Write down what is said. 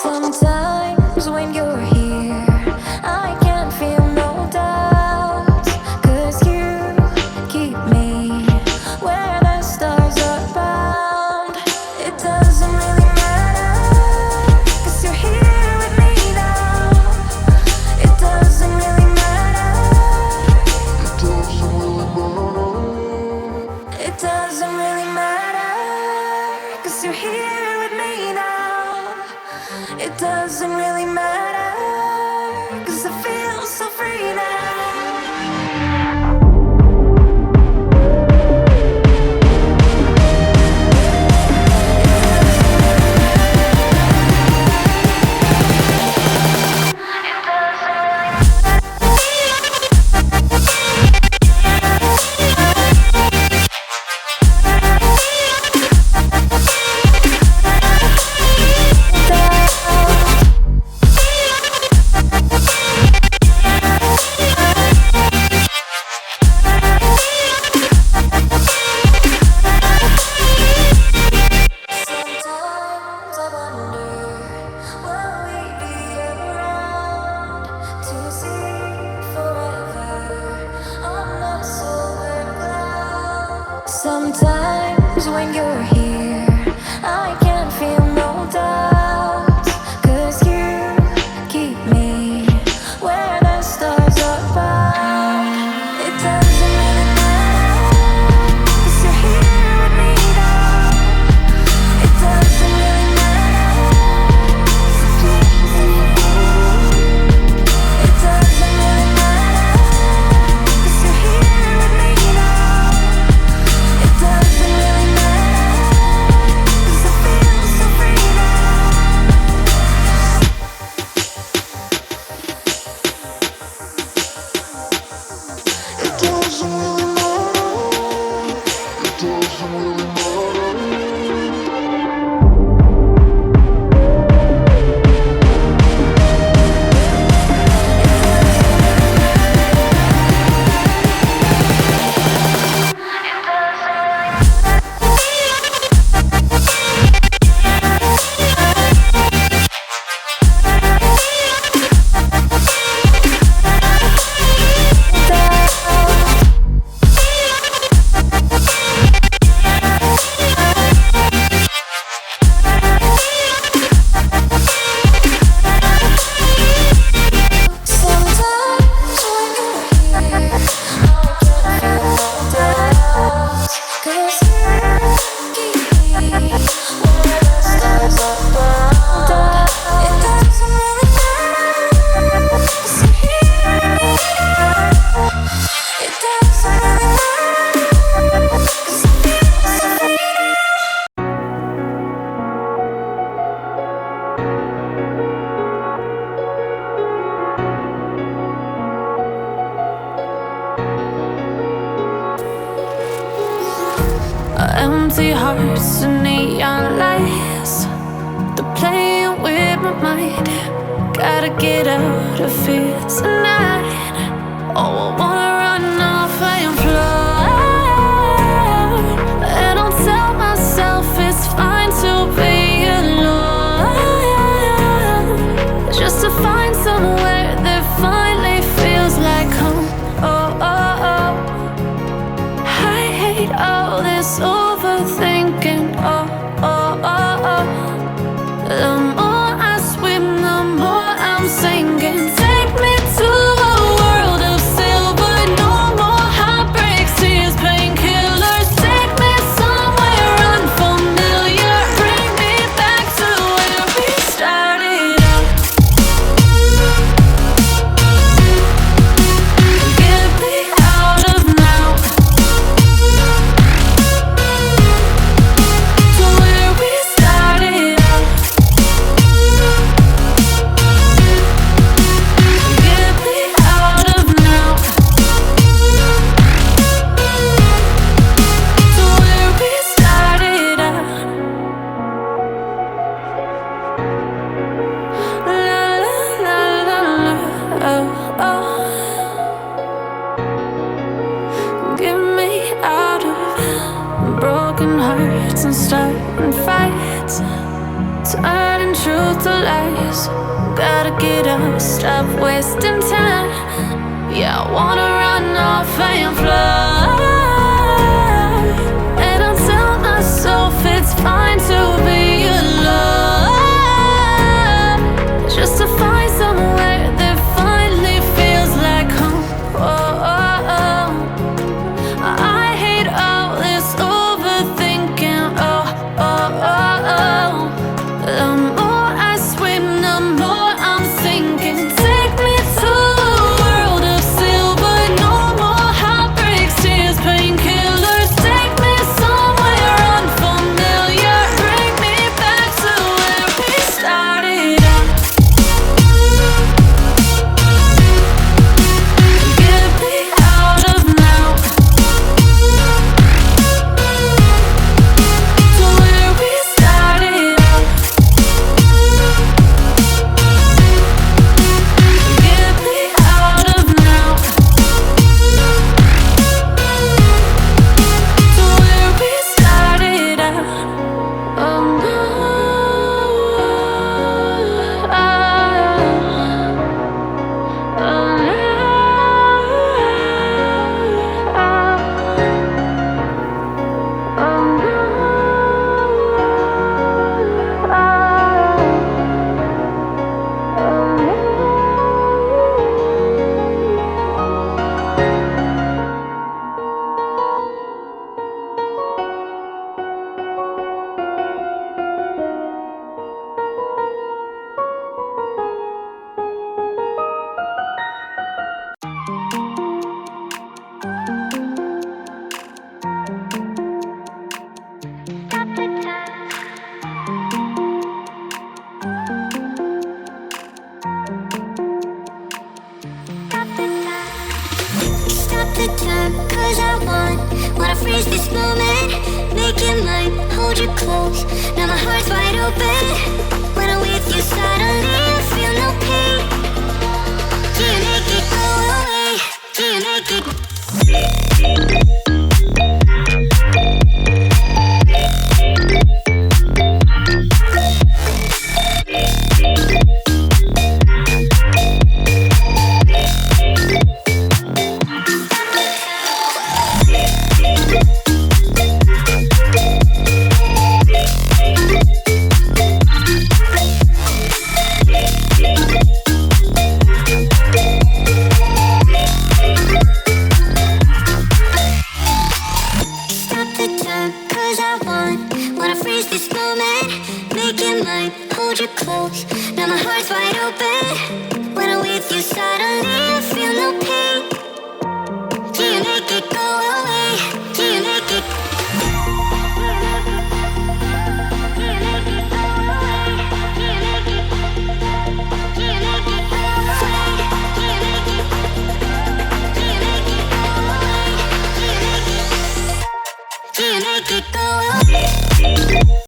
Sometimes when you're here, I can't feel no doubts, 'cause you keep me where the stars are bound. It doesn't really matter, 'cause you're here with me now. It doesn't really matter. It doesn't really matter, 'cause you're here with me now. It doesn't really matter, 'cause I feel so free now. Sometimes I wonder, will we be around to see forever on a silver cloud? Sometimes when you're here, I can't feel no doubts, 'cause you keep me where the stars are bound. It doesn't really matter, 'cause you're here with me now. It doesn't really matter. It doesn't really matter, 'cause you're here with me now. It doesn't really matter, 'cause I feel so free now. It doesn't really matter. It doesn't really Sometimes when you're here, I can't feel no doubts, 'cause you keep me where the stars are bound. It doesn't really matter, 'cause you're here with me now. It doesn't really matter, 'cause I feel so free. Empty hearts and neon lights, they're playing with my mind. Gotta get out of here tonight. Oh, I wanna run off and fly, and I'll tell myself it's fine to be alone, just to find somewhere that finally feels like home. Oh, oh, oh. I hate all this overthinking. Oh, oh, oh, oh. The more I swim, the more I'm sinking. Take me to a world of silver. No more heartbreaks, tears, painkillers. Take me somewhere unfamiliar. Bring me back to where we started out. Get me out of now, to where we started out. Get me out of now, to where we started out. La la la la la, oh, oh. Get me out of broken hearts and starting fights, turning truth to lies. Gotta get up, stop wasting time. Yeah, I wanna run off and fly. And I'll tell myself it's fine to be alone, just to find somewhere that finally feels like home. Oh, oh, oh. I hate all this overthinking. Oh, oh, oh, oh. The more I swim, the more I'm sinking. Take me to a world of silver. No more heartbreaks, tears, painkillers. Take me somewhere unfamiliar. Bring me back to where we started out. Get me out of now, to where we started out. Get me out of now, to where we started out. Oh no, Stop the time, 'cause I wanna freeze this moment. Make it mine, hold you close. Now my heart's wide open. When I'm with you, suddenly I feel no pain. Do you make it go away? Do you make it? Stop the time, 'cause I wanna freeze this moment. Make it mine, hold you close. Now my heart's wide open.